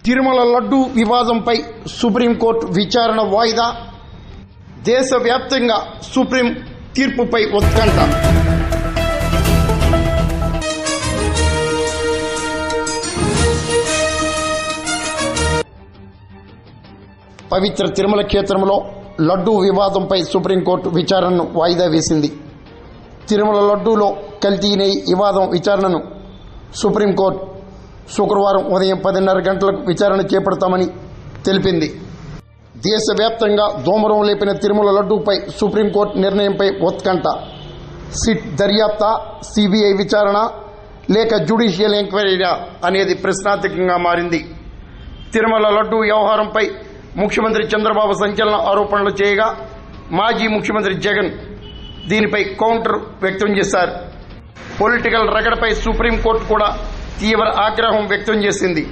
తిరుమల లడ్డూ వివాదంపై సుప్రీంకోర్టు విచారణ వాయిదా. దేశవ్యాప్తంగా సుప్రీం తీర్పుపై ఉత్కంఠ. పవిత్ర తిరుమల క్షేత్రంలో లడ్డూ వివాదంపై సుప్రీంకోర్టు విచారణను వాయిదా వేసింది. తిరుమల లడ్డూలో కల్తీ నెయ్యి వివాదం విచారణను సుప్రీంకోర్టు శుక్రవారం ఉదయం 10:30 గంటలకు విచారణ చేపడతామని తెలిపింది. దేశవ్యాప్తంగా దోమరం లేపిన తిరుమల లడ్డూపై సుప్రీంకోర్టు నిర్ణయంపై ఉత్కంఠ. సిట్ దర్యాప్తా, సిబిఐ విచారణ లేక జ్యుడిషియల్ ఎంక్వైరీగా అనేది ప్రశ్నార్థకంగా మారింది. తిరుమల లడ్డూ వ్యవహారంపై ముఖ్యమంత్రి చంద్రబాబు సంచలన ఆరోపణలు చేయగా మాజీ ముఖ్యమంత్రి జగన్ దీనిపై కౌంటర్ వ్యక్తం చేశారు. పొలిటికల్ రగడపై సుప్రీంకోర్టు కూడా తీవ్ర ఆగ్రహం వ్యక్తం చేసింది.